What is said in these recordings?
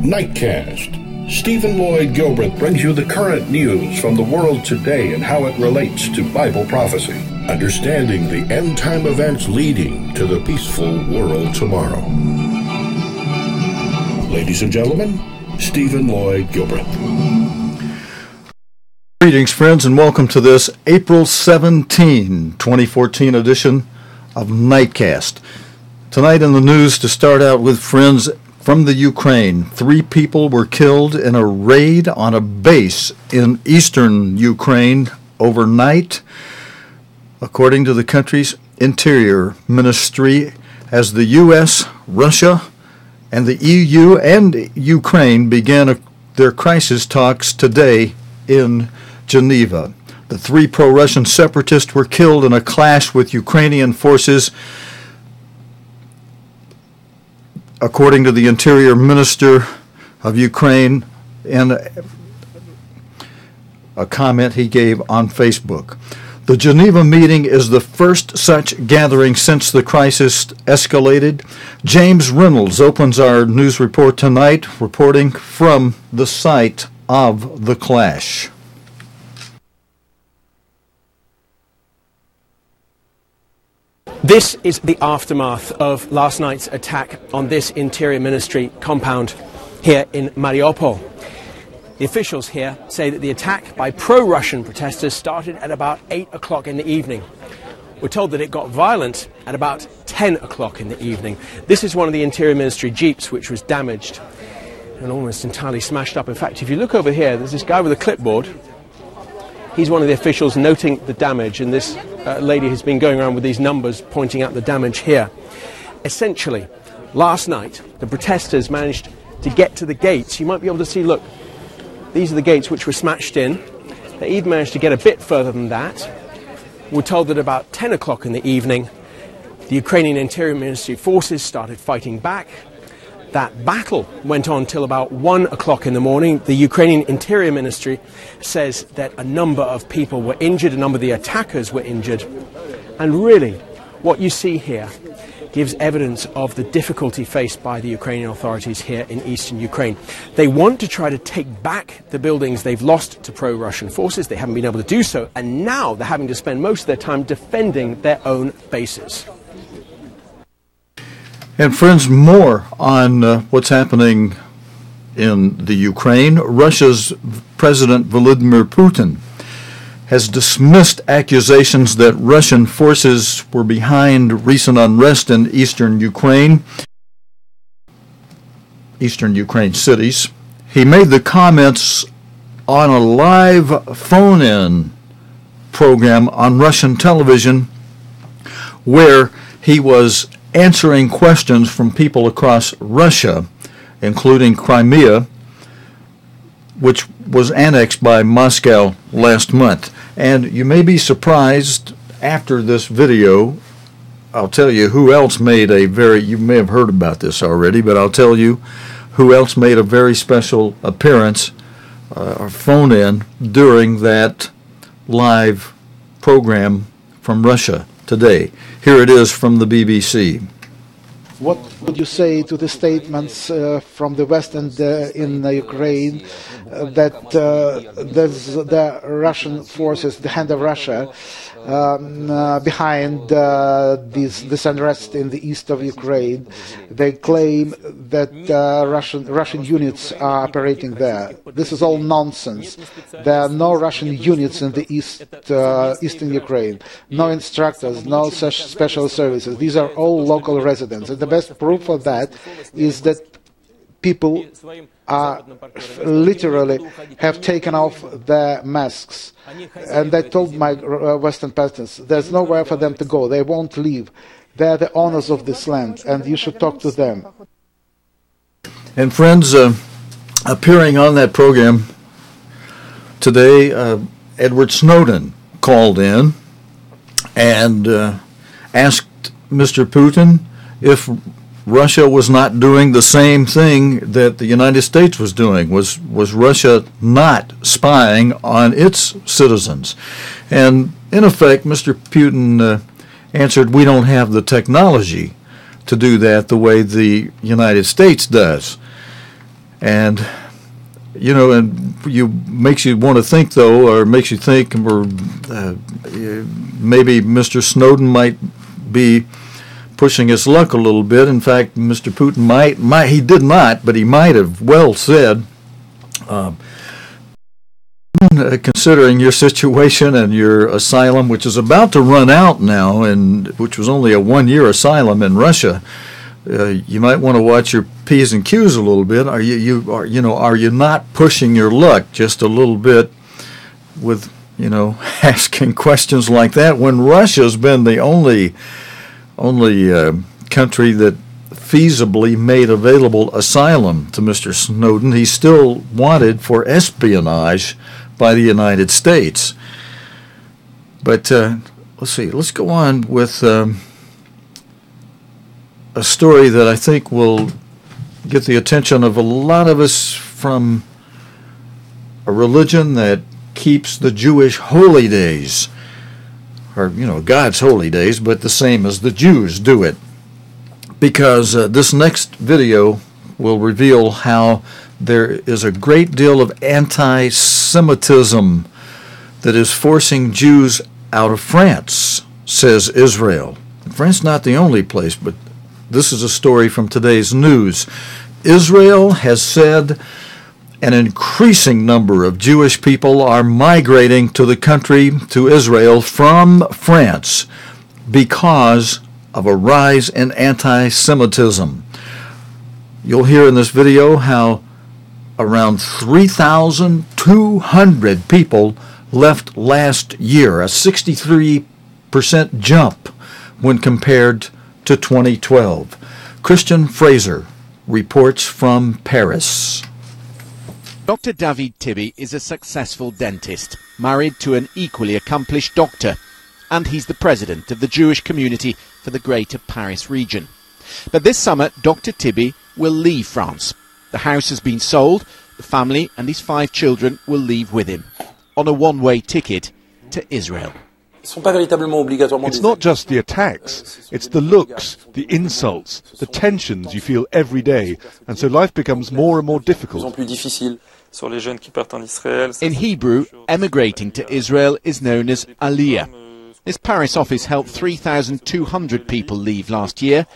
Nightcast. Stephen Lloyd Gilbreth brings you the current news from the world today and how it relates to Bible prophecy. Understanding the end-time events leading to the peaceful world tomorrow. Ladies and gentlemen, Stephen Lloyd Gilbreth. Greetings, friends, and welcome to this April 17, 2014 edition of Nightcast. Tonight in the news, to start out with, friends, from the Ukraine, 3 people were killed in a raid on a base in eastern Ukraine overnight, according to the country's interior ministry, as the U.S., Russia, and the EU and Ukraine began their crisis talks today in Geneva. The 3 pro-Russian separatists were killed in a clash with Ukrainian forces, according to the Interior Minister of Ukraine in a comment he gave on Facebook. The Geneva meeting is the first such gathering since the crisis escalated. James Reynolds opens our news report tonight, reporting from the site of the clash. This is the aftermath of last night's attack on this Interior Ministry compound here in Mariupol. The officials here say that the attack by pro-Russian protesters started at about 8 o'clock in the evening. We're told that it got violent at about 10 o'clock in the evening. This is one of the Interior Ministry jeeps which was damaged and almost entirely smashed up. In fact, if you look over here, there's this guy with a clipboard. He's one of the officials noting the damage, and this lady has been going around with these numbers pointing out the damage here. Essentially, last night, the protesters managed to get to the gates. You might be able to see, look, these are the gates which were smashed in. They even managed to get a bit further than that. We're told that about 10 o'clock in the evening, the Ukrainian Interior Ministry forces started fighting back. That battle went on till about 1 o'clock in the morning. The Ukrainian Interior Ministry says that a number of people were injured, a number of the attackers were injured. And really, what you see here gives evidence of the difficulty faced by the Ukrainian authorities here in eastern Ukraine. They want to try to take back the buildings they've lost to pro-Russian forces. They haven't been able to do so, and now they're having to spend most of their time defending their own bases. And friends, more on what's happening in the Ukraine. Russia's President Vladimir Putin has dismissed accusations that Russian forces were behind recent unrest in eastern Ukraine cities. He made the comments on a live phone-in program on Russian television where he was answering questions from people across Russia, including Crimea, which was annexed by Moscow last month. And you may be surprised after this video. I'll tell you who else made you may have heard about this already, but I'll tell you who else made a very special appearance or phone-in during that live program from Russia today. Here it is from the BBC. What would you say to the statements from the West and in Ukraine that there's the Russian forces, the hand of Russia, behind this unrest in the east of Ukraine? They claim that Russian units are operating there. This is all nonsense. There are no Russian units in the eastern Ukraine, no instructors, no such special services. These are all local residents. And the best proof of that is that people literally have taken off their masks. And I told my Western partners, there's nowhere for them to go. They won't leave. They're the owners of this land, and you should talk to them. And friends, appearing on that program today, Edward Snowden called in and asked Mr. Putin if Russia was not doing the same thing that the United States was doing. Was Russia not spying on its citizens? And in effect, Mr. Putin answered, we don't have the technology to do that the way the United States does. And and makes you want to think, though, or makes you think, or maybe Mr. Snowden might be pushing his luck a little bit. In fact, Mr. Putin might he did not, but he might have well said, considering your situation and your asylum, which is about to run out now, and which was only a 1-year asylum in Russia, you might want to watch your P's and Q's a little bit. Are you not pushing your luck just a little bit with asking questions like that, when Russia's been the only country that feasibly made available asylum to Mr. Snowden? He's still wanted for espionage by the United States. But let's see. Let's go on with a story that I think will get the attention of a lot of us, from a religion that keeps the Jewish holy days, or God's holy days, but the same as the Jews do it. Because this next video will reveal how there is a great deal of anti-Semitism that is forcing Jews out of France, says Israel. France is not the only place, but this is a story from today's news. Israel has said an increasing number of Jewish people are migrating to the country, to Israel, from France because of a rise in anti-Semitism. You'll hear in this video how around 3,200 people left last year, a 63% jump when compared to 2012. Christian Fraser reports from Paris. Dr. David Tibi is a successful dentist, married to an equally accomplished doctor, and he's the president of the Jewish community for the Greater Paris region. But this summer, Dr. Tibi will leave France. The house has been sold. The family and his 5 children will leave with him on a one-way ticket to Israel. It's not just the attacks, it's the looks, the insults, the tensions you feel every day, and so life becomes more and more difficult. In Hebrew, emigrating to Israel is known as aliyah. This Paris office helped 3,200 people leave last year.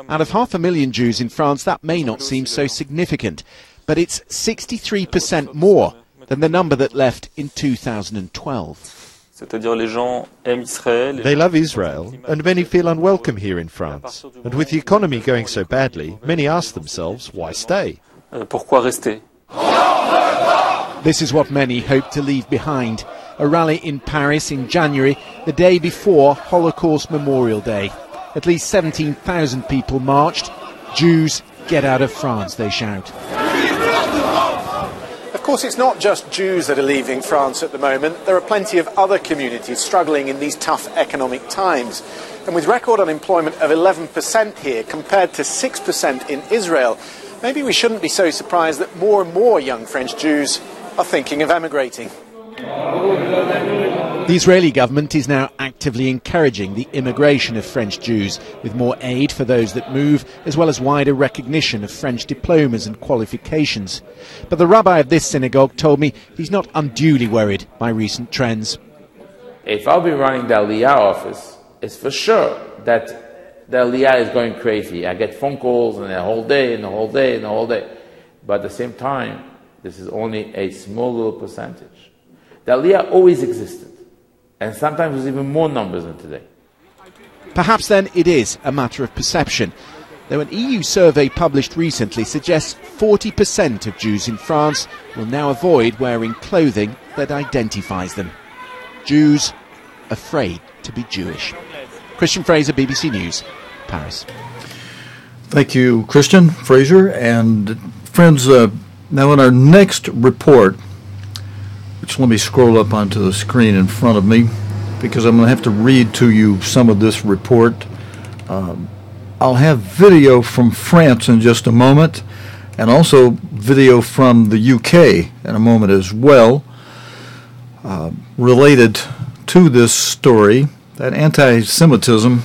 Out of 500,000 Jews in France, that may not seem so significant, but it's 63% more than the number that left in 2012. They love Israel, and many feel unwelcome here in France. And with the economy going so badly, many ask themselves, why stay? This is what many hope to leave behind. A rally in Paris in January, the day before Holocaust Memorial Day. At least 17,000 people marched. Jews, get out of France, they shout. Of course, it's not just Jews that are leaving France at the moment. There are plenty of other communities struggling in these tough economic times. And with record unemployment of 11% here compared to 6% in Israel, maybe we shouldn't be so surprised that more and more young French Jews are thinking of emigrating. The Israeli government is now actively encouraging the immigration of French Jews, with more aid for those that move, as well as wider recognition of French diplomas and qualifications. But the rabbi of this synagogue told me he's not unduly worried by recent trends. If I'll be running the Aliyah office, it's for sure that the Aliyah is going crazy. I get phone calls and the whole day and the whole day and the whole day. But at the same time, this is only a small little percentage. The Aliyah always existed. And sometimes there's even more numbers than today. Perhaps then it is a matter of perception. Though an EU survey published recently suggests 40% of Jews in France will now avoid wearing clothing that identifies them. Jews afraid to be Jewish. Christian Fraser, BBC News, Paris. Thank you, Christian Fraser. And friends, now in our next report, which let me scroll up onto the screen in front of me, because I'm going to have to read to you some of this report. I'll have video from France in just a moment, and also video from the UK in a moment as well, related to this story. That anti-Semitism,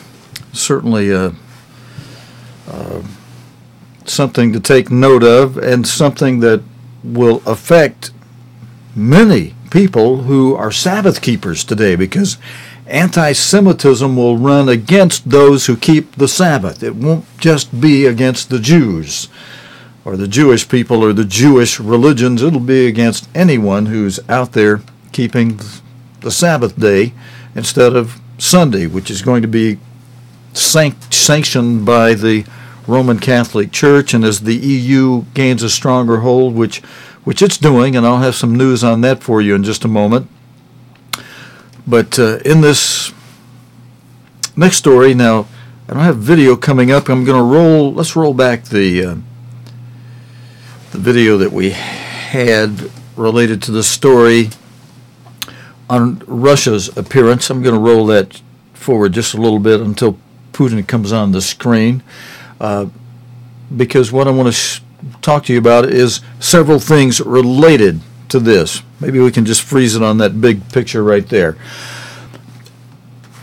certainly something to take note of, and something that will affect many people who are Sabbath keepers today, because anti-Semitism will run against those who keep the Sabbath. It won't just be against the Jews or the Jewish people or the Jewish religions. It'll be against anyone who's out there keeping the Sabbath day instead of Sunday, which is going to be sanctioned by the Roman Catholic Church. And as the EU gains a stronger hold, which it's doing, and I'll have some news on that for you in just a moment. But in this next story, now I don't have video coming up. I'm going to let's roll back the video that we had related to the story on Russia's appearance. I'm going to roll that forward just a little bit until Putin comes on the screen, because what I want to talk to you about is several things related to this. Maybe we can just freeze it on that big picture right there.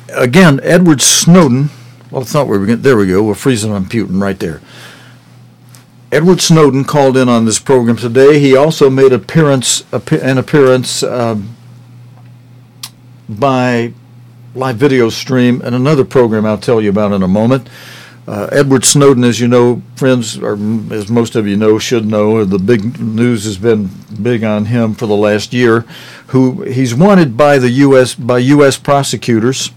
Again, Edward Snowden. Well, I thought we were going. There we go. We'll freeze it on Putin right there. Edward Snowden called in on this program today. He also made an appearance by live video stream in another program I'll tell you about in a moment. Edward Snowden, as you know, friends, or as most of you know, should know, the big news has been big on him for the last year. He's wanted by the U.S. prosecutors.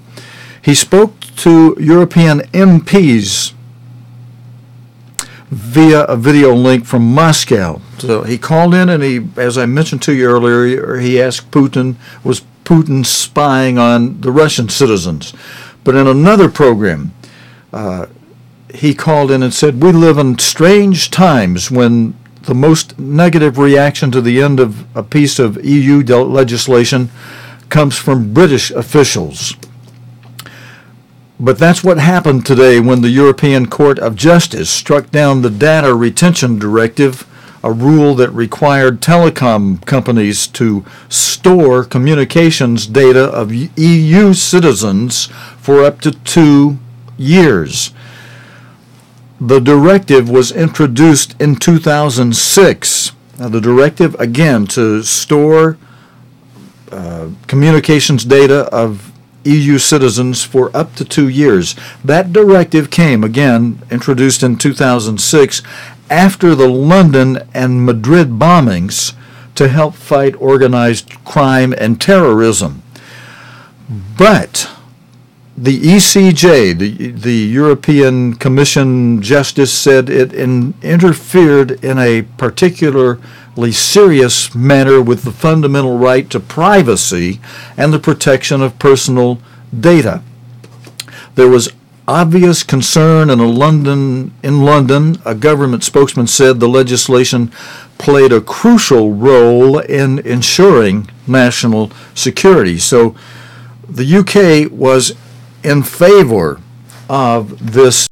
He spoke to European MPs via a video link from Moscow. So he called in, and he, as I mentioned to you earlier, he asked Putin, was Putin spying on the Russian citizens? But in another program, he called in and said, we live in strange times when the most negative reaction to the end of a piece of EU legislation comes from British officials. But that's what happened today when the European Court of Justice struck down the Data Retention Directive, a rule that required telecom companies to store communications data of EU citizens for up to 2 years. The directive was introduced in 2006. Now, the directive, again, to store communications data of EU citizens for up to 2 years. That directive came, again, introduced in 2006 after the London and Madrid bombings to help fight organized crime and terrorism. But the ECJ, the European Commission Justice, said it interfered in a particularly serious manner with the fundamental right to privacy and the protection of personal data. There was obvious concern in London. A government spokesman said the legislation played a crucial role in ensuring national security. So the UK was in favor of this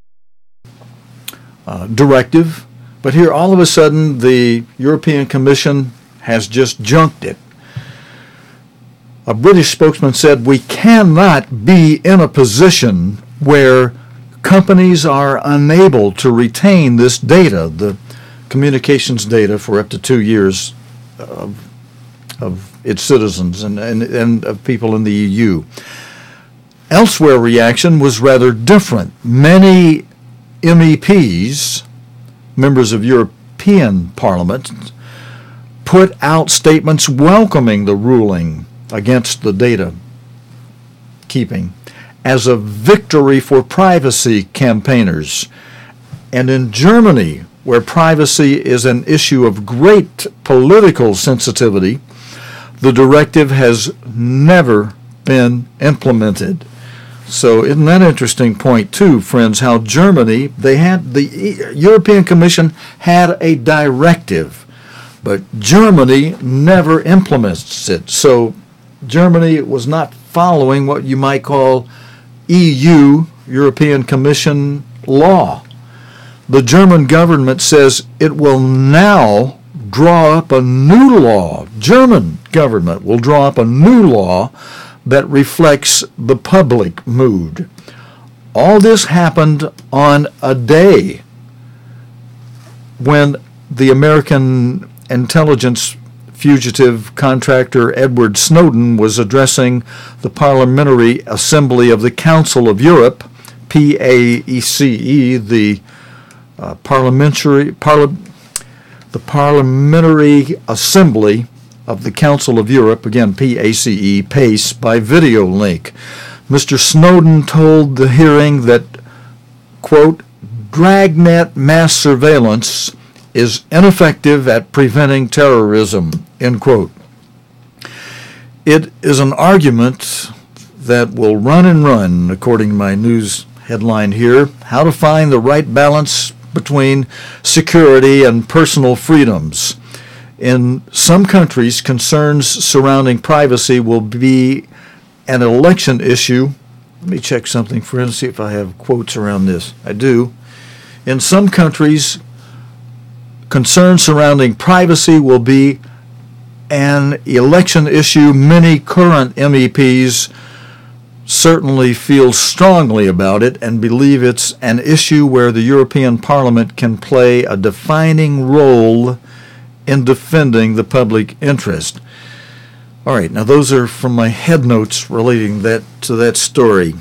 directive, but here all of a sudden the European Commission has just junked it. A British spokesman said, we cannot be in a position where companies are unable to retain this data, the communications data, for up to 2 years of its citizens and of people in the EU. Elsewhere, reaction was rather different. Many MEPs, members of European Parliament, put out statements welcoming the ruling against the data keeping as a victory for privacy campaigners. And in Germany, where privacy is an issue of great political sensitivity, the directive has never been implemented. So isn't that an interesting point too, friends, how Germany, the European Commission had a directive, but Germany never implements it. So Germany was not following what you might call EU, European Commission law. The German government says it will now draw up a new law. German government will draw up a new law that reflects the public mood. All this happened on a day when the American intelligence fugitive contractor Edward Snowden was addressing the Parliamentary Assembly of the Council of Europe, PACE, the Parliamentary Assembly of the Council of Europe, again PACE, by video link. Mr. Snowden told the hearing that, quote, dragnet mass surveillance is ineffective at preventing terrorism, end quote. It is an argument that will run and run, according to my news headline here, how to find the right balance between security and personal freedoms. In some countries, concerns surrounding privacy will be an election issue. Let me check something, friends, see if I have quotes around this. I do. In some countries, concerns surrounding privacy will be an election issue. Many current MEPs certainly feel strongly about it and believe it's an issue where the European Parliament can play a defining role in defending the public interest. All right, now those are from my head notes relating to that story.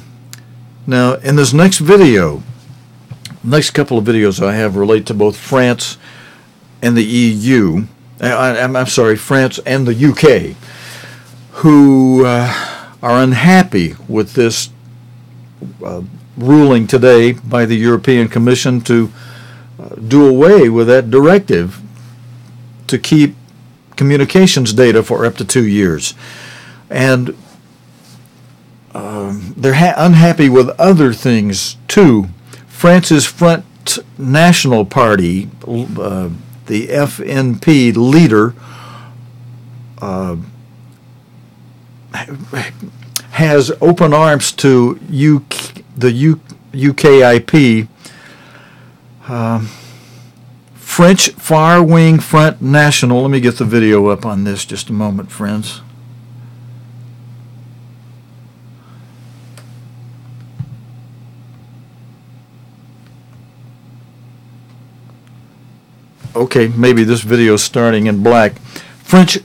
Now, in this next video, next couple of videos I have relate to both France and the EU. I'm sorry, France and the UK, who are unhappy with this ruling today by the European Commission to do away with that directive to keep communications data for up to 2 years. And they're unhappy with other things too. France's Front National Party, the FNP leader, has open arms to the UKIP, French Far-Wing Front National. Let me get the video up on this just a moment, friends. Okay, maybe this video is starting in black. French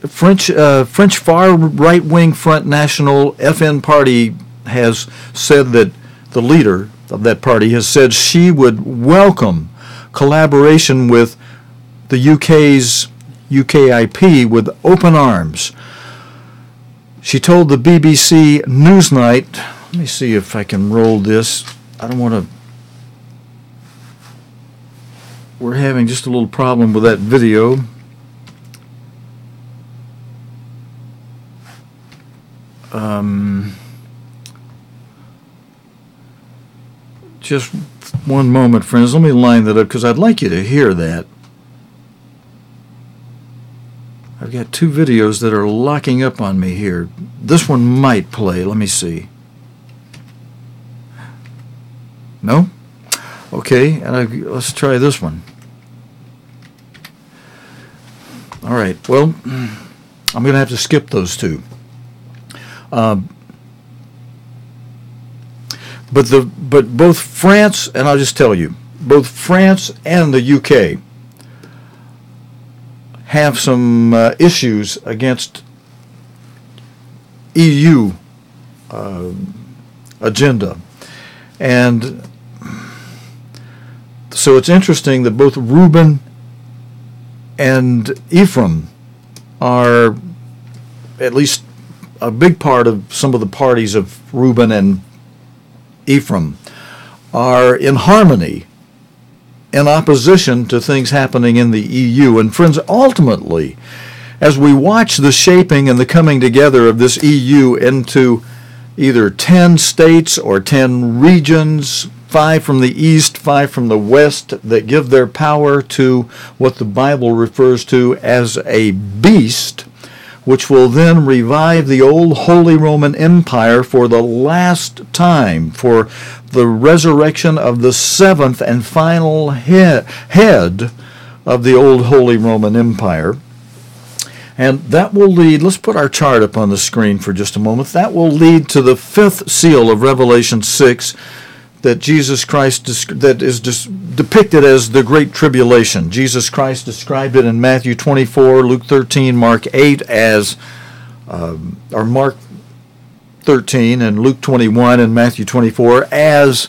far right-wing Front National FN party has said that the leader of that party has said she would welcome collaboration with the UK's UKIP with open arms. She told the BBC Newsnight, let me see if I can roll this. I don't want to. We're having just a little problem with that video. Just one moment, friends. Let me line that up because I'd like you to hear that. I've got two videos that are locking up on me here. This one might play. Let me see. No? Okay, and let's try this one. All right, well, I'm going to have to skip those two. But both France, and I'll just tell you, both France and the UK have some issues against EU agenda. And so it's interesting that both Reuben and Ephraim are at least a big part of some of the parties of Reuben and Ephraim are in harmony, in opposition to things happening in the EU. And friends, ultimately, as we watch the shaping and the coming together of this EU into either 10 states or 10 regions, 5 from the east, 5 from the west, that give their power to what the Bible refers to as a beast, which will then revive the old Holy Roman Empire for the last time, for the resurrection of the seventh and final head of the old Holy Roman Empire. And that will lead, let's put our chart up on the screen for just a moment, that will lead to the fifth seal of Revelation 6, that Jesus Christ that is depicted as the Great Tribulation. Jesus Christ described it in Matthew 24, Luke 13, Mark 8 as, or Mark 13 and Luke 21 and Matthew 24 as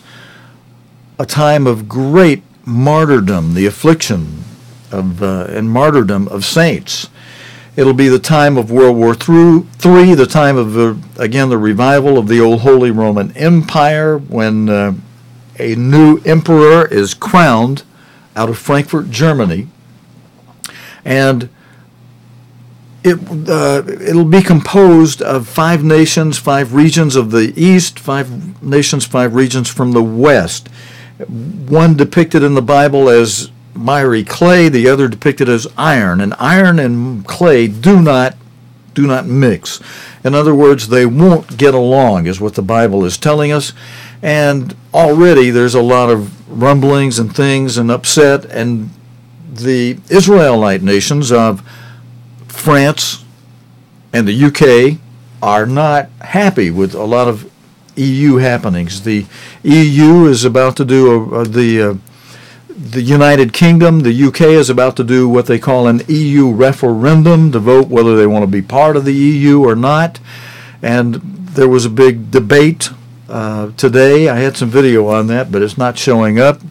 a time of great martyrdom, the affliction of and martyrdom of saints. It'll be the time of World War III, the time of, again, the revival of the old Holy Roman Empire, when a new emperor is crowned out of Frankfurt, Germany. And it'll be composed of 5 nations, 5 regions of the East, 5 nations, 5 regions from the West. One depicted in the Bible as miry clay, the other depicted as iron. And iron and clay do not mix. In other words, they won't get along, is what the Bible is telling us. And already there's a lot of rumblings and things and upset, and the Israelite nations of France and the UK are not happy with a lot of EU happenings. The EU is about to do the United Kingdom, the UK is about to do what they call an EU referendum to vote whether they want to be part of the EU or not. And there was a big debate today. I had some video on that, but it's not showing up.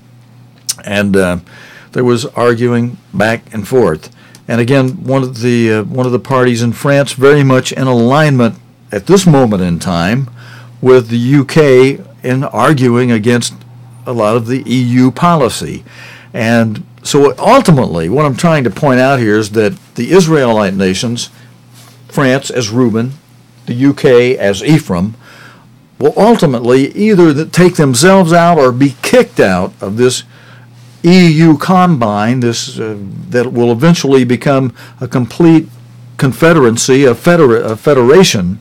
And there was arguing back and forth. And again, one of the parties in France very much in alignment at this moment in time with the UK in arguing against a lot of the EU policy. And so ultimately, what I'm trying to point out here is that the Israelite nations, France as Reuben, the UK as Ephraim, will ultimately either take themselves out or be kicked out of this EU combine, that will eventually become a complete confederacy, a federation,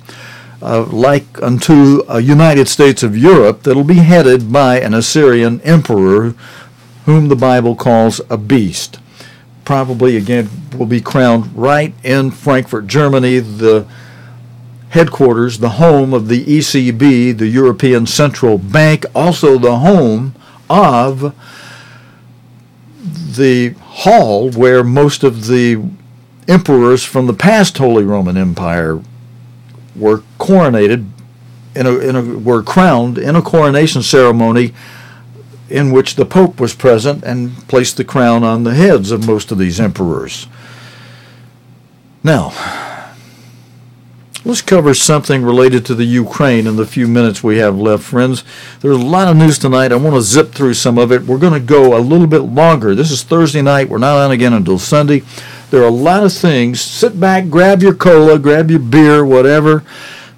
like unto a United States of Europe that'll be headed by an Assyrian emperor whom the Bible calls a beast. Probably, again, will be crowned right in Frankfurt, Germany, the headquarters, the home of the ECB, the European Central Bank, also the home of the hall where most of the emperors from the past Holy Roman Empire were coronated, were crowned in a coronation ceremony in which the Pope was present and placed the crown on the heads of most of these emperors. Now, let's cover something related to the Ukraine in the few minutes we have left, friends. There's a lot of news tonight. I want to zip through some of it. We're going to go a little bit longer. This is Thursday night. We're not on again until Sunday. There are a lot of things. Sit back, grab your cola, grab your beer, whatever.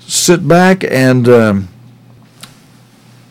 Sit back and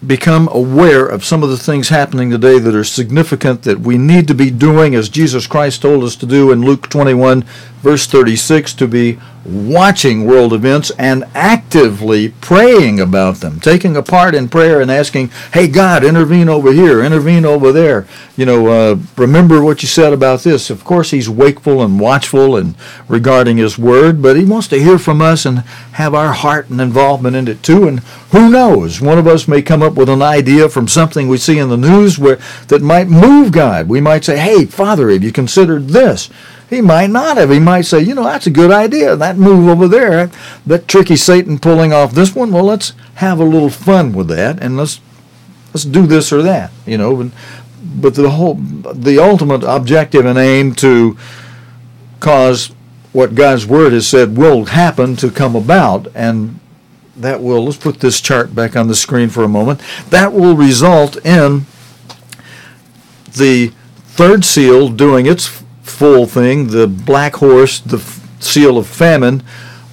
become aware of some of the things happening today that are significant, that we need to be doing, as Jesus Christ told us to do in Luke 21, verse 36, to be watching world events and actively praying about them, taking a part in prayer and asking, hey, God, intervene over here, intervene over there. Remember what you said about this. Of course, he's wakeful and watchful and regarding his word, but he wants to hear from us and have our heart and involvement in it too. And who knows, one of us may come up with an idea from something we see in the news that might move God. We might say, hey, Father, have you considered this? He might not have. He might say, that's a good idea. That move over there, that tricky Satan pulling off this one, well, let's have a little fun with that, and let's do this or that, But the ultimate objective and aim to cause what God's Word has said will happen to come about, and that will, let's put this chart back on the screen for a moment, that will result in the third seal doing its full thing, the black horse, the seal of famine.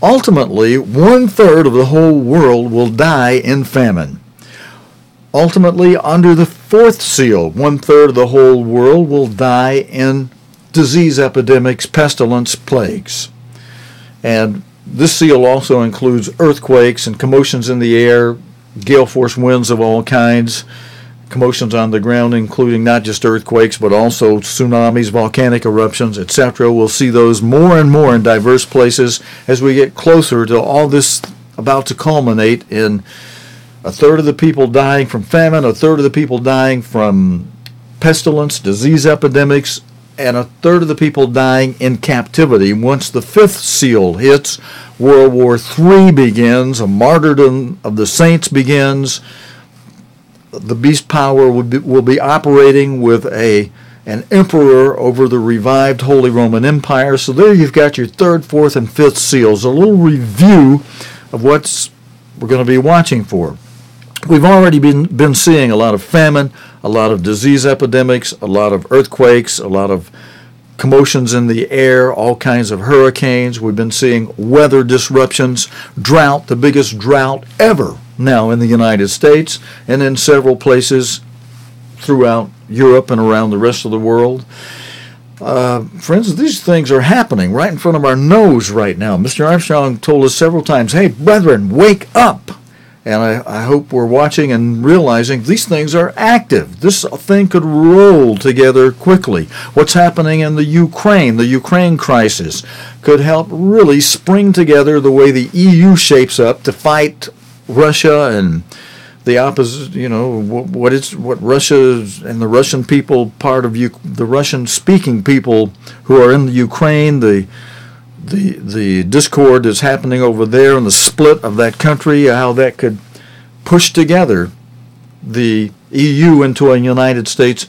Ultimately, 1/3 of the whole world will die in famine. Ultimately, under the fourth seal, 1/3 of the whole world will die in disease epidemics, pestilence, plagues. And this seal also includes earthquakes and commotions in the air, gale force winds of all kinds, commotions on the ground, including not just earthquakes, but also tsunamis, volcanic eruptions, etc. We'll see those more and more in diverse places as we get closer to all this about to culminate in a third of the people dying from famine, a third of the people dying from pestilence, disease epidemics, and a third of the people dying in captivity. Once the fifth seal hits, World War III begins, a martyrdom of the saints begins. The beast power will be operating with an emperor over the revived Holy Roman Empire. So there you've got your third, fourth, and fifth seals. A little review of what we're going to be watching for. We've already been seeing a lot of famine, a lot of disease epidemics, a lot of earthquakes, a lot of commotions in the air, all kinds of hurricanes. We've been seeing weather disruptions, drought, the biggest drought ever now in the United States and in several places throughout Europe and around the rest of the world. Friends, these things are happening right in front of our nose right now. Mr. Armstrong told us several times, hey, brethren, wake up. And I hope we're watching and realizing these things are active. This thing could roll together quickly. What's happening in the Ukraine crisis, could help really spring together the way the EU shapes up to fight Russia and the opposite, what Russia and the Russian people, part of the Russian-speaking people who are in the Ukraine, the discord is happening over there and the split of that country, how that could push together the EU into a United States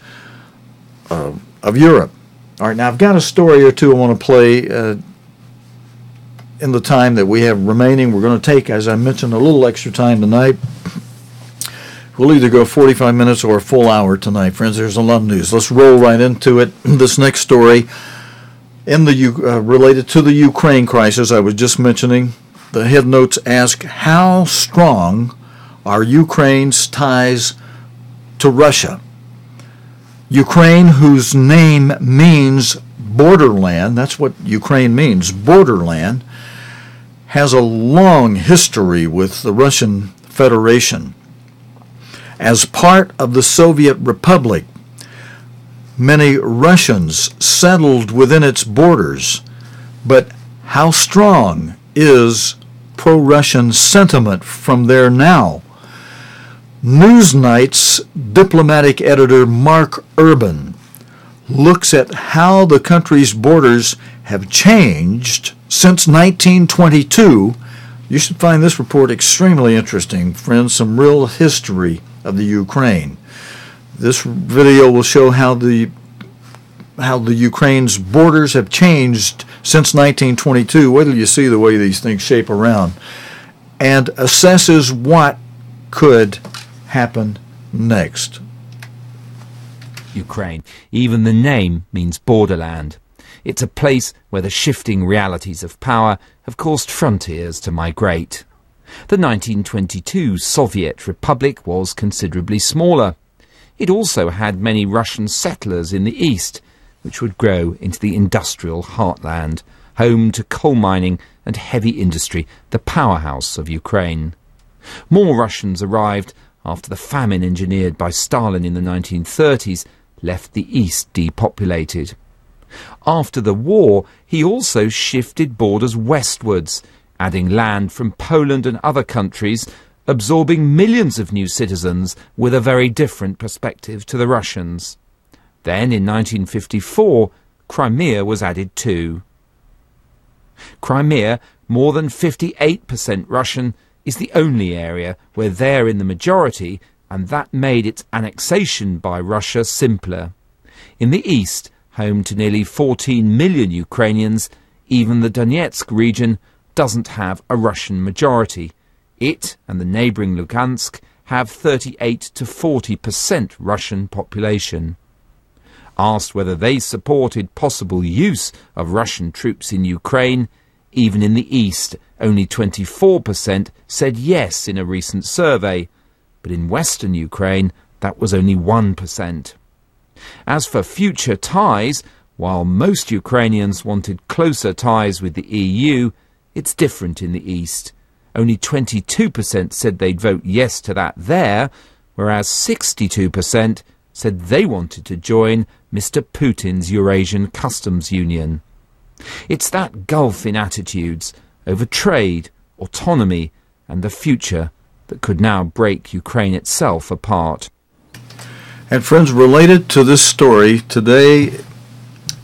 of Europe. All right, now I've got a story or two I want to play in the time that we have remaining. We're going to take, as I mentioned, a little extra time tonight. We'll either go 45 minutes or a full hour tonight, friends. There's a lot of news. Let's roll right into it. This next story related to the Ukraine crisis I was just mentioning. The head notes ask, how strong are Ukraine's ties to Russia? Ukraine, whose name means borderland, that's what Ukraine means, borderland, has a long history with the Russian Federation. As part of the Soviet Republic, many Russians settled within its borders, but how strong is pro-Russian sentiment from there now? Newsnight's diplomatic editor Mark Urban looks at how the country's borders have changed since 1922. You should find this report extremely interesting, friends, some real history of the Ukraine. This video will show how the Ukraine's borders have changed since 1922. Wait till you see the way these things shape around, and assesses what could happen next. Ukraine. Even the name means borderland. It's a place where the shifting realities of power have caused frontiers to migrate. The 1922 Soviet Republic was considerably smaller. It also had many Russian settlers in the east, which would grow into the industrial heartland, home to coal mining and heavy industry, the powerhouse of Ukraine. More Russians arrived after the famine engineered by Stalin in the 1930s left the east depopulated. After the war, he also shifted borders westwards, adding land from Poland and other countries, absorbing millions of new citizens with a very different perspective to the Russians. Then, in 1954, Crimea was added too. Crimea, more than 58% Russian, is the only area where they're in the majority, and that made its annexation by Russia simpler. In the east, home to nearly 14 million Ukrainians, even the Donetsk region doesn't have a Russian majority. It and the neighbouring Lugansk have 38 to 40% Russian population. Asked whether they supported possible use of Russian troops in Ukraine, even in the east, only 24% said yes in a recent survey, but in western Ukraine that was only 1%. As for future ties, while most Ukrainians wanted closer ties with the EU, it's different in the east. Only 22% said they'd vote yes to that there, whereas 62% said they wanted to join Mr. Putin's Eurasian Customs Union. It's that gulf in attitudes over trade, autonomy, and the future that could now break Ukraine itself apart. And friends, related to this story, today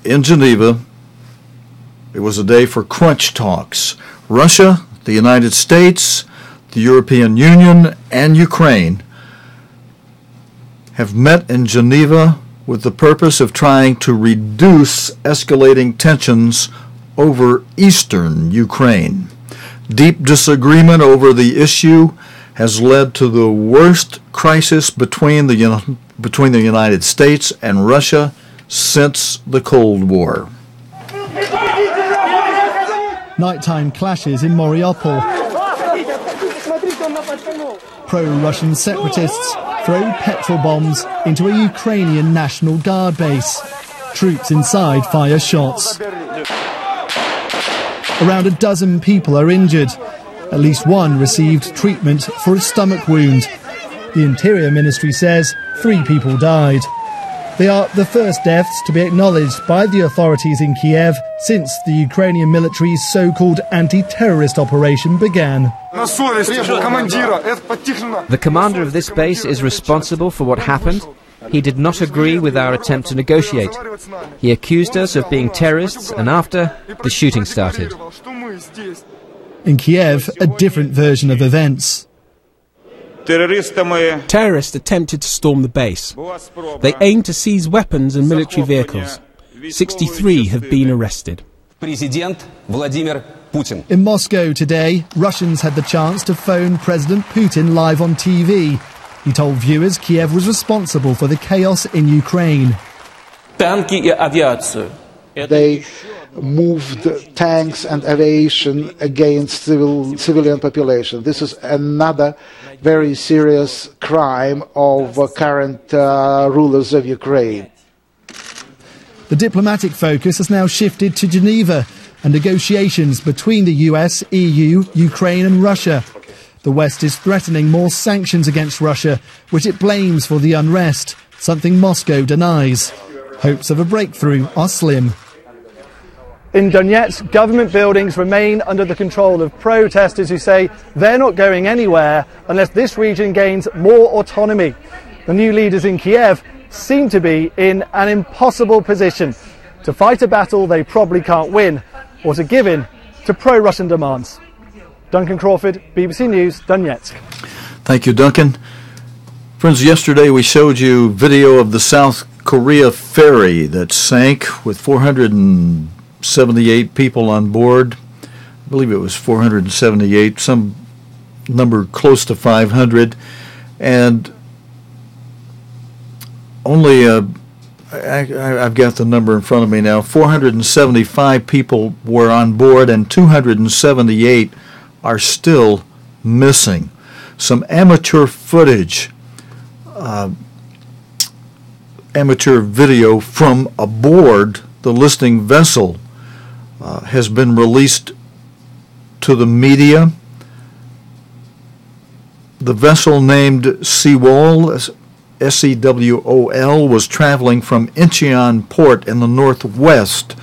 in Geneva, it was a day for crunch talks. Russia, the United States, the European Union, and Ukraine have met in Geneva with the purpose of trying to reduce escalating tensions over eastern Ukraine. Deep disagreement over the issue has led to the worst crisis between the United States and Russia since the Cold War. Nighttime clashes in Mariupol. Pro-Russian separatists throw petrol bombs into a Ukrainian National Guard base. Troops inside fire shots. Around a dozen people are injured. At least one received treatment for a stomach wound. The Interior Ministry says 3 people died. They are the first deaths to be acknowledged by the authorities in Kiev since the Ukrainian military's so-called anti-terrorist operation began. The commander of this base is responsible for what happened. He did not agree with our attempt to negotiate. He accused us of being terrorists, and after, the shooting started. In Kiev, a different version of events. Terrorists attempted to storm the base. They aimed to seize weapons and military vehicles. 63 have been arrested. In Moscow today, Russians had the chance to phone President Putin live on TV. He told viewers Kiev was responsible for the chaos in Ukraine. They moved tanks and aviation against civilian population. This is another very serious crime of current rulers of Ukraine. The diplomatic focus has now shifted to Geneva and negotiations between the US, EU, Ukraine and Russia. The West is threatening more sanctions against Russia, which it blames for the unrest, something Moscow denies. Hopes of a breakthrough are slim. In Donetsk, government buildings remain under the control of protesters who say they're not going anywhere unless this region gains more autonomy. The new leaders in Kiev seem to be in an impossible position to fight a battle they probably can't win or to give in to pro-Russian demands. Duncan Crawford, BBC News, Donetsk. Thank you, Duncan. Friends, yesterday we showed you video of the South Korea ferry that sank with 478 people on board. I believe it was 478, some number close to 500. And only, I've got the number in front of me now, 475 people were on board and 278 are still missing. Some amateur footage, amateur video from aboard the listing vessel has been released to the media. The vessel named Sewol, S-E-W-O-L, was traveling from Incheon Port in the northwest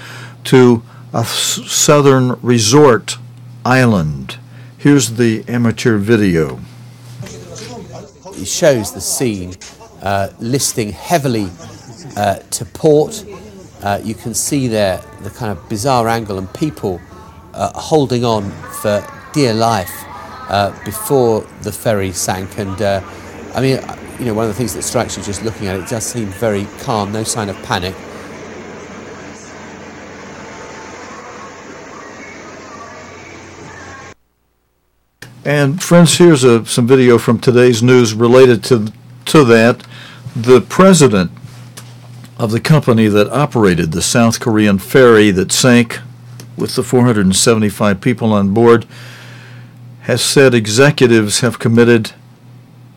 to a southern resort island. Here's the amateur video. It shows the scene listing heavily to port. You can see there the kind of bizarre angle and people holding on for dear life before the ferry sank. And I mean, you know, one of the things that strikes you just looking at it, does seem very calm, no sign of panic. And friends, here's some video from today's news related to that. The president of the company that operated the South Korean ferry that sank with the 475 people on board has said executives have committed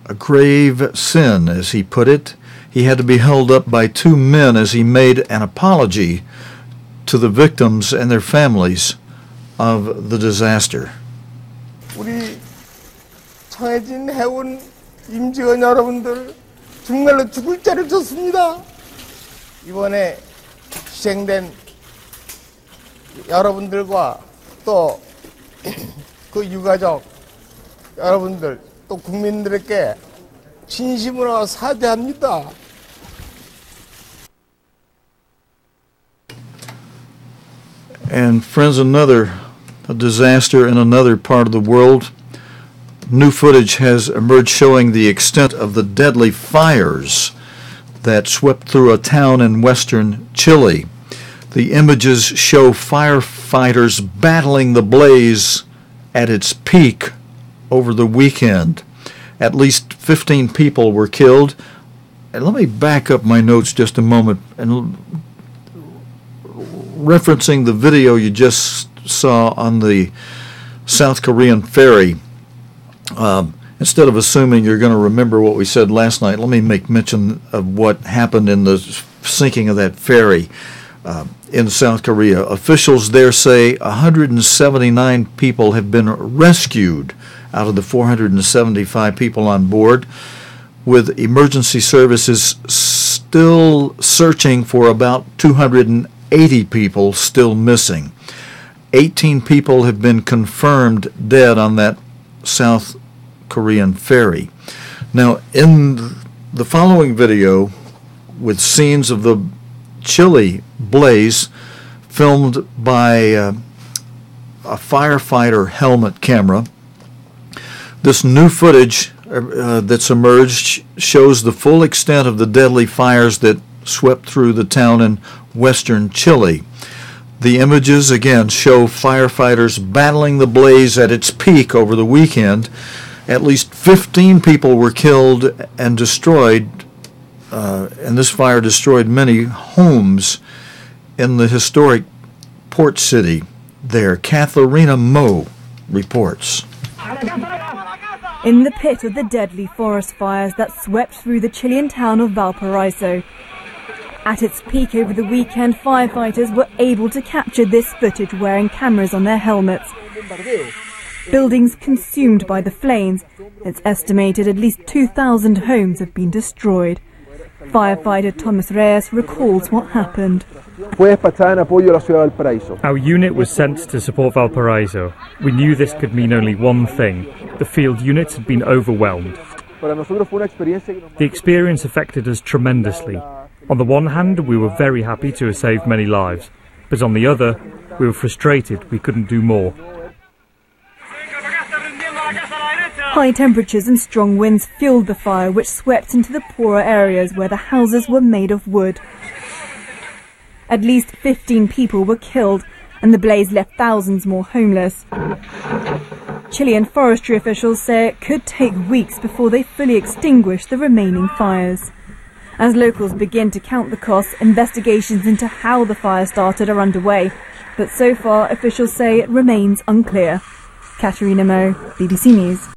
a grave sin, as he put it. He had to be held up by 2 men as he made an apology to the victims and their families of the disaster. 우리 청해진 해운 임직원 여러분들 정말로 죽을 죄를 졌습니다. 이번에 희생된 여러분들과 또 그 유가족 여러분들 또 또 국민들에게 진심으로 사죄합니다. And friends, a disaster in another part of the world. New footage has emerged showing the extent of the deadly fires that swept through a town in western Chile. The images show firefighters battling the blaze at its peak over the weekend. At least 15 people were killed. And let me back up my notes just a moment, and referencing the video you just saw on the South Korean ferry. Instead of assuming you're going to remember what we said last night, let me make mention of what happened in the sinking of that ferry in South Korea. Officials there say 179 people have been rescued out of the 475 people on board, with emergency services still searching for about 280 people still missing. 18 people have been confirmed dead on that South Korean ferry. Now, in the following video, with scenes of the Chile blaze filmed by a firefighter helmet camera, this new footage that's emerged shows the full extent of the deadly fires that swept through the town in western Chile. The images, again, show firefighters battling the blaze at its peak over the weekend. At least 15 people were killed and destroyed, and this fire destroyed many homes in the historic port city there. Katharina Moe reports. In the pit of the deadly forest fires that swept through the Chilean town of Valparaiso. At its peak over the weekend, firefighters were able to capture this footage wearing cameras on their helmets. Buildings consumed by the flames. It's estimated at least 2,000 homes have been destroyed. Firefighter Thomas Reyes recalls what happened. Our unit was sent to support Valparaiso. We knew this could mean only one thing. The field units had been overwhelmed. The experience affected us tremendously. On the one hand, we were very happy to have saved many lives, but on the other, we were frustrated we couldn't do more. High temperatures and strong winds fueled the fire, which swept into the poorer areas where the houses were made of wood. At least 15 people were killed, and the blaze left thousands more homeless. Chilean forestry officials say it could take weeks before they fully extinguish the remaining fires. As locals begin to count the costs, investigations into how the fire started are underway, but so far officials say it remains unclear. Katharina Moe, BBC News.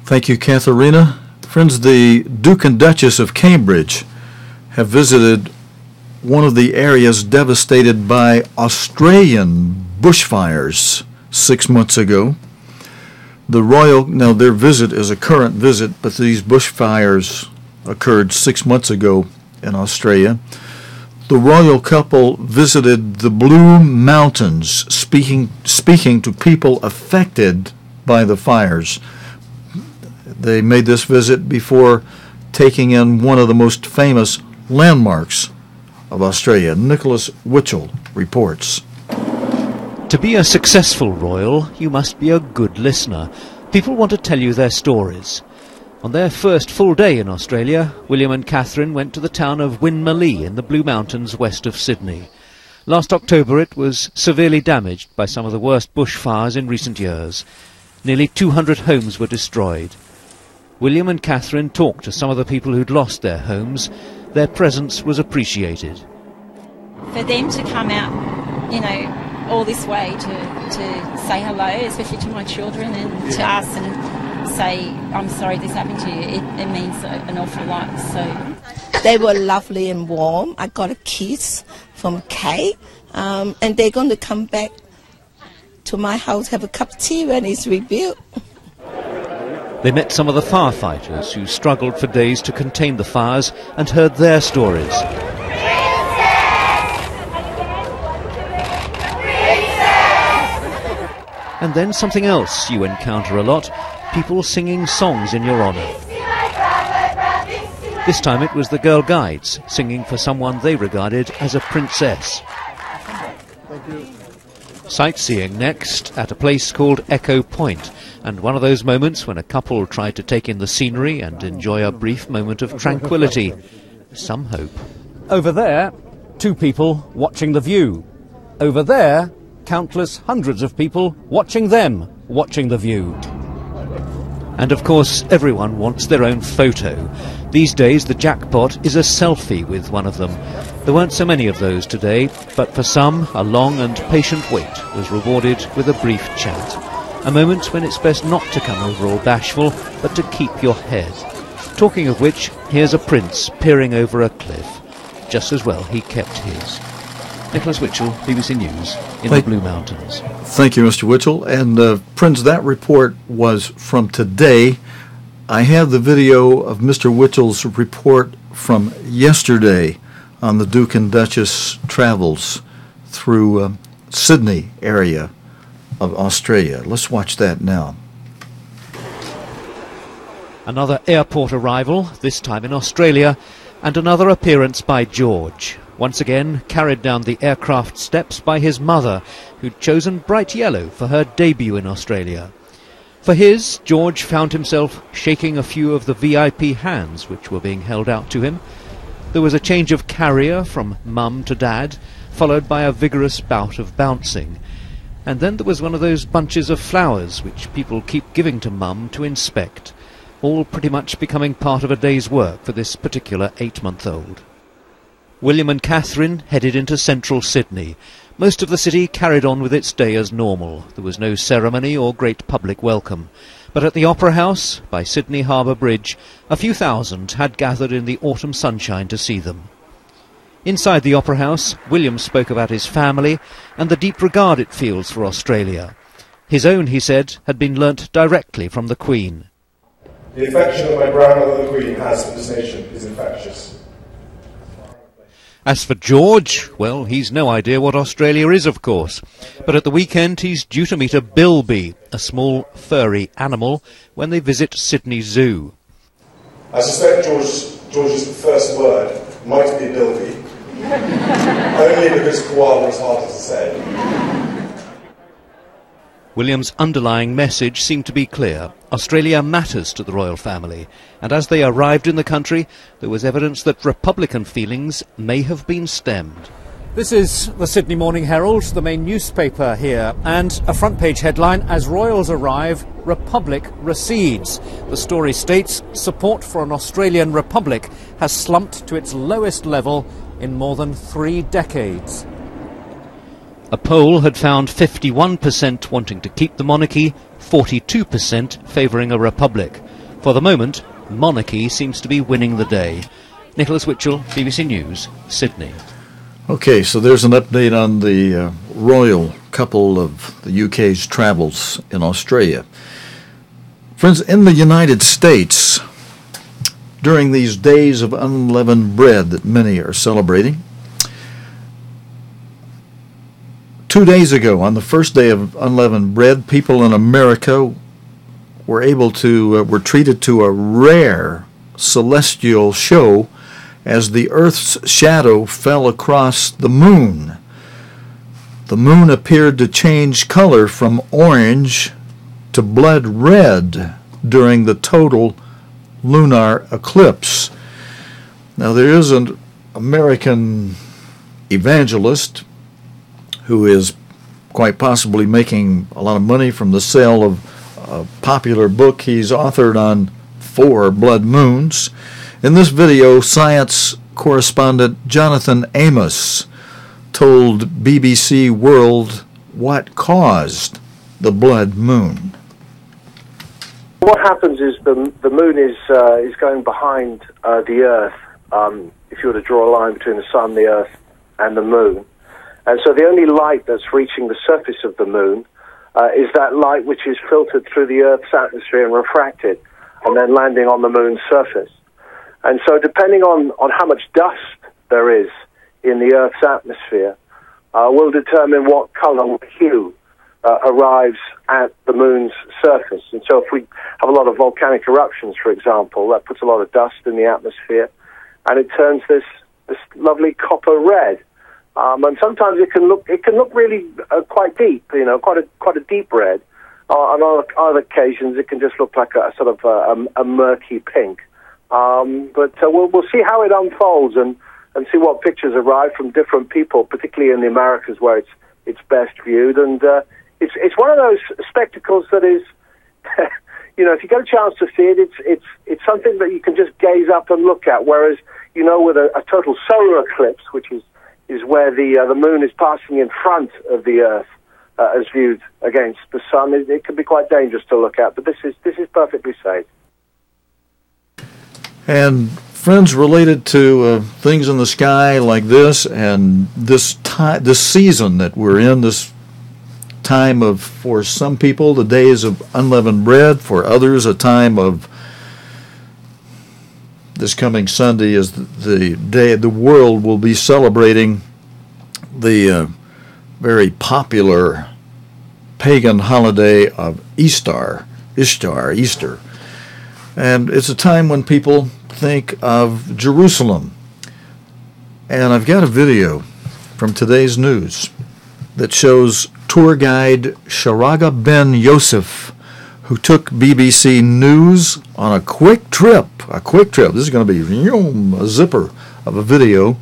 Thank you, Katharina. Friends, the Duke and Duchess of Cambridge have visited one of the areas devastated by Australian bushfires 6 months ago. Now their visit is a current visit, but these bushfires occurred 6 months ago in Australia. The royal couple visited the Blue Mountains, speaking to people affected by the fires. They made this visit before taking in one of the most famous landmarks of Australia. Nicholas Witchell reports. To be a successful royal, you must be a good listener. People want to tell you their stories. On their first full day in Australia, William and Catherine went to the town of Winmalee in the Blue Mountains west of Sydney. Last October it was severely damaged by some of the worst bushfires in recent years. Nearly 200 homes were destroyed. William and Catherine talked to some of the people who'd lost their homes. Their presence was appreciated. For them to come out, all this way to say hello, especially to my children and to us, and say, I'm sorry this happened to you, it means an awful lot. So they were lovely and warm. I got a kiss from Kay, and they're going to come back to my house, have a cup of tea when it's rebuilt. They met some of the firefighters who struggled for days to contain the fires and heard their stories. And then something else you encounter a lot. people singing songs in your honour. This time it was the Girl Guides singing for someone they regarded as a princess. Sightseeing next at a place called Echo Point, and one of those moments when a couple tried to take in the scenery and enjoy a brief moment of tranquility. Some hope. Over there, 2 people watching the view. Over there, countless hundreds of people watching them watching the view. And of course, everyone wants their own photo. These days, the jackpot is a selfie with one of them. There weren't so many of those today, but for some, a long and patient wait was rewarded with a brief chat. A moment when it's best not to come over all bashful, but to keep your head. Talking of which, here's a prince peering over a cliff. Just as well he kept his. Nicholas Witchell, BBC News, in the Blue Mountains. Thank you, Mr. Witchell. And, Prince, that report was from today. I have the video of Mr. Witchell's report from yesterday on the Duke and Duchess travels through Sydney area of Australia. Let's watch that now. Another airport arrival, this time in Australia, and another appearance by George. Once again carried down the aircraft steps by his mother, who'd chosen bright yellow for her debut in Australia. For his, George found himself shaking a few of the VIP hands which were being held out to him. There was a change of carrier from mum to dad, followed by a vigorous bout of bouncing. And then there was one of those bunches of flowers which people keep giving to mum to inspect, all pretty much becoming part of a day's work for this particular 8-month-old. William and Catherine headed into central Sydney. Most of the city carried on with its day as normal. There was no ceremony or great public welcome. But at the Opera House, by Sydney Harbour Bridge, a few thousand had gathered in the autumn sunshine to see them. Inside the Opera House, William spoke about his family and the deep regard it feels for Australia. His own, he said, had been learnt directly from the Queen. The affection that my grandmother the Queen has for this nation is infectious. As for George, well, he's no idea what Australia is, of course. But at the weekend he's due to meet a bilby, a small furry animal, when they visit Sydney Zoo. I suspect George's first word might be bilby, only because koala is harder to say. William's underlying message seemed to be clear. Australia matters to the royal family, and as they arrived in the country, there was evidence that Republican feelings may have been stemmed. This is the Sydney Morning Herald, the main newspaper here, and a front-page headline, "As Royals Arrive, Republic Recedes." The story states, support for an Australian republic has slumped to its lowest level in more than 3 decades. A poll had found 51% wanting to keep the monarchy, 42% favouring a republic. For the moment, monarchy seems to be winning the day. Nicholas Witchell, BBC News, Sydney. Okay, so there's an update on the royal couple of the UK's travels in Australia. Friends, in the United States, during these days of unleavened bread that many are celebrating, 2 days ago, on the first day of unleavened bread, people in America were treated to a rare celestial show as the Earth's shadow fell across the moon. The moon appeared to change color from orange to blood red during the total lunar eclipse. Now, there is an American evangelist who is quite possibly making a lot of money from the sale of a popular book he's authored on 4 blood moons. In this video, science correspondent Jonathan Amos told BBC World what caused the blood moon. What happens is the moon is going behind the Earth. If you were to draw a line between the sun, the Earth, and the moon. And so the only light that's reaching the surface of the moon is that light which is filtered through the Earth's atmosphere and refracted, and then landing on the moon's surface. And so depending on how much dust there is in the Earth's atmosphere, will determine what color, what hue arrives at the moon's surface. And so if we have a lot of volcanic eruptions, for example, that puts a lot of dust in the atmosphere, and it turns this lovely copper red. And sometimes it can look really quite deep, quite a deep red. On other occasions, it can just look like a sort of a murky pink. But we'll see how it unfolds and see what pictures arrive from different people, particularly in the Americas where it's best viewed. And it's one of those spectacles that is, if you get a chance to see it, it's something that you can just gaze up and look at. Whereas, with a total solar eclipse, which is where the moon is passing in front of the Earth as viewed against the sun, it can be quite dangerous to look at. But this is perfectly safe. And friends, related to things in the sky like this and this season that we're in, this time of, for some people, the days of unleavened bread, for others, a time of, this coming Sunday is the day the world will be celebrating the very popular pagan holiday of Easter. And it's a time when people think of Jerusalem. And I've got a video from today's news that shows tour guide Sharaga Ben Yosef, who took BBC News on a quick trip. This is going to be a zipper of a video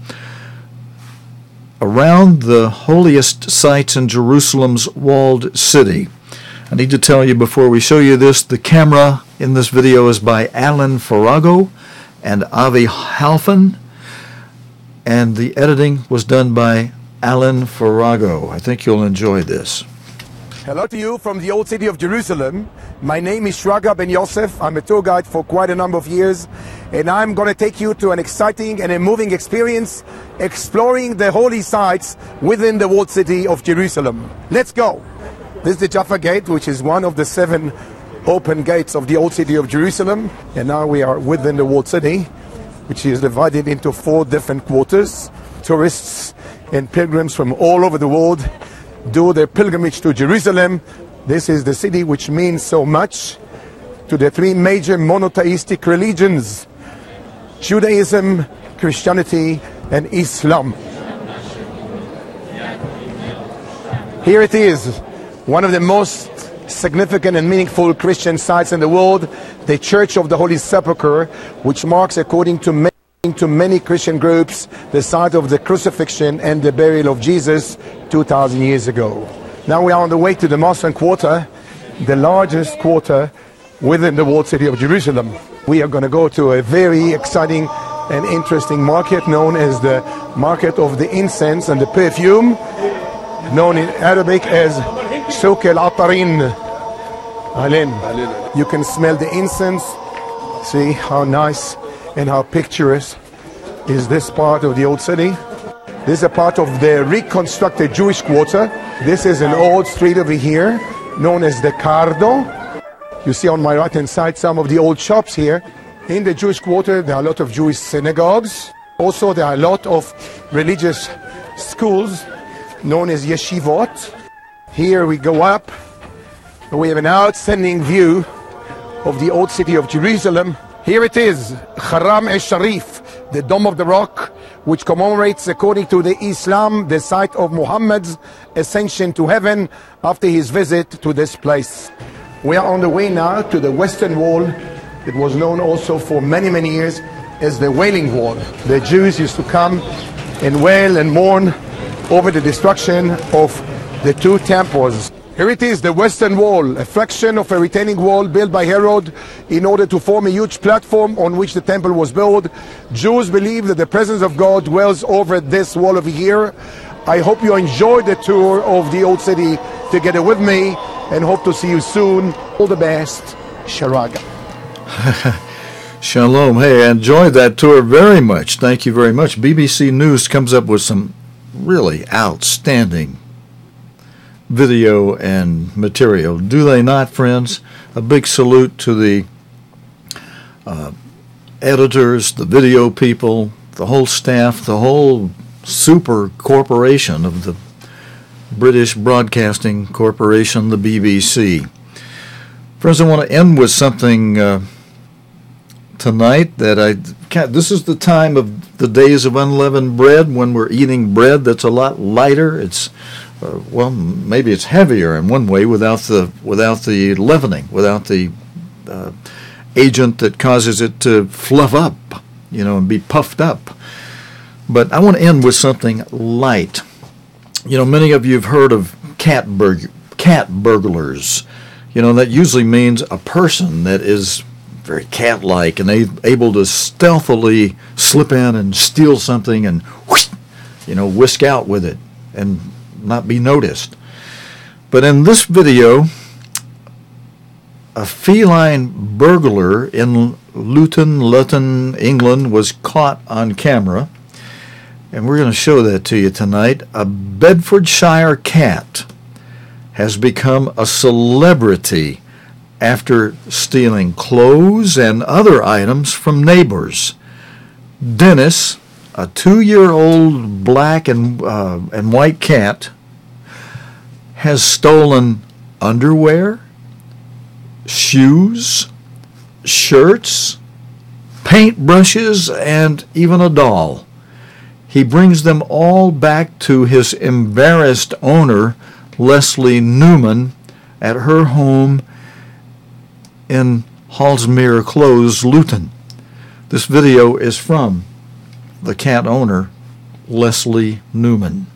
around the holiest sites in Jerusalem's walled city. I need to tell you before we show you this, the camera in this video is by Alan Farago and Avi Halfan, and the editing was done by Alan Farago. I think you'll enjoy this. Hello to you from the old city of Jerusalem. My name is Shraga Ben Yosef. I'm a tour guide for quite a number of years, and I'm going to take you to an exciting and a moving experience exploring the holy sites within the walled city of Jerusalem. Let's go. This is the Jaffa Gate, which is one of the 7 open gates of the old city of Jerusalem, and now we are within the walled city, which is divided into 4 different quarters. Tourists and pilgrims from all over the world do their pilgrimage to Jerusalem. This is the city which means so much to the 3 major monotheistic religions: Judaism, Christianity, and Islam. Here it is, one of the most significant and meaningful Christian sites in the world, the Church of the Holy Sepulchre, which marks, according to many Christian groups, the site of the crucifixion and the burial of Jesus 2,000 years ago. Now we are on the way to the Muslim Quarter, the largest quarter within the walled city of Jerusalem. We are going to go to a very exciting and interesting market known as the Market of the Incense and the Perfume, known in Arabic as Souk al-Atarin. You can smell the incense. See how nice and how picturesque is this part of the old city. This is a part of the reconstructed Jewish quarter. This is an old street over here known as the Cardo. You see on my right hand side some of the old shops here. In the Jewish quarter there are a lot of Jewish synagogues. Also there are a lot of religious schools known as yeshivot. Here we go up. We have an outstanding view of the old city of Jerusalem. Here it is, Haram al-Sharif, the Dome of the Rock, which commemorates, according to the Islam, the site of Muhammad's ascension to heaven after his visit to this place. We are on the way now to the Western Wall. It was known also for many, many years as the Wailing Wall. The Jews used to come and wail and mourn over the destruction of the 2 temples. Here it is, the Western Wall, a fraction of a retaining wall built by Herod in order to form a huge platform on which the temple was built. Jews believe that the presence of God dwells over this wall over here. I hope you enjoyed the tour of the old city together with me, and hope to see you soon. All the best, Sharaga. Shalom. Hey, I enjoyed that tour very much. Thank you very much. BBC News comes up with some really outstanding video and material. Do they not, friends? A big salute to the editors, the video people, the whole staff, the whole super corporation of the British Broadcasting Corporation, the BBC. Friends, I want to end with something tonight this is the time of the days of unleavened bread, when we're eating bread that's a lot lighter. It's maybe it's heavier in one way without the leavening, without the agent that causes it to fluff up, and be puffed up. But I want to end with something light. Many of you have heard of cat burglars. That usually means a person that is very cat-like and able to stealthily slip in and steal something and whisk out with it and not be noticed. But in this video, a feline burglar in Luton, England was caught on camera, and we're going to show that to you tonight. A Bedfordshire cat has become a celebrity after stealing clothes and other items from neighbors. Dennis, a 2-year-old black and white cat, has stolen underwear, shoes, shirts, paintbrushes, and even a doll. He brings them all back to his embarrassed owner, Leslie Newman, at her home in Hallsmere Close, Luton. This video is from the cat owner, Leslie Newman.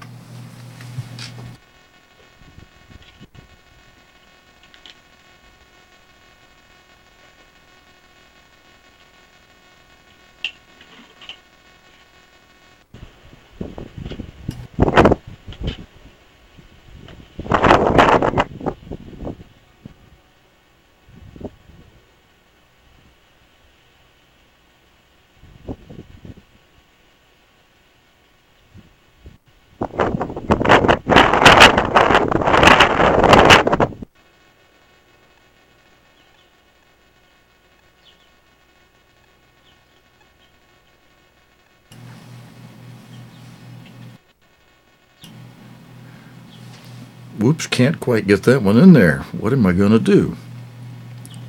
Whoops, can't quite get that one in there. What am I going to do?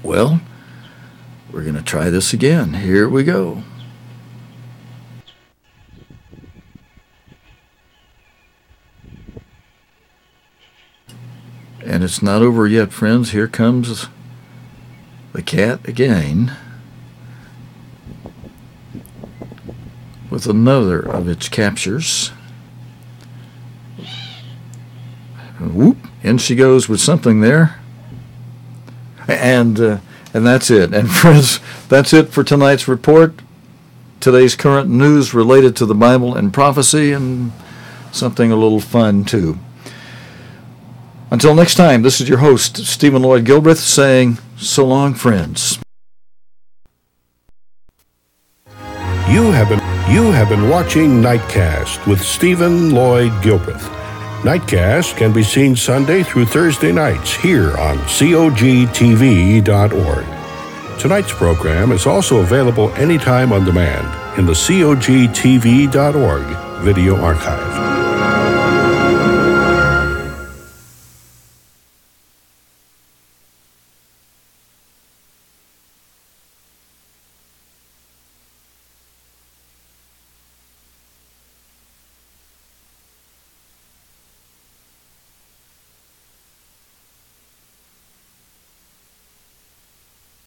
Well, we're going to try this again. Here we go. And it's not over yet, friends. Here comes the cat again with another of its captures. Whoop, in she goes with something there. And that's it. And friends, that's it for tonight's report. Today's current news related to the Bible and prophecy, and something a little fun too. Until next time, this is your host, Stephen Lloyd Gilbreth, saying so long, friends. You have been watching Nightcast with Stephen Lloyd Gilbreth. Nightcast can be seen Sunday through Thursday nights here on cogtv.org. Tonight's program is also available anytime on demand in the cogtv.org video archive.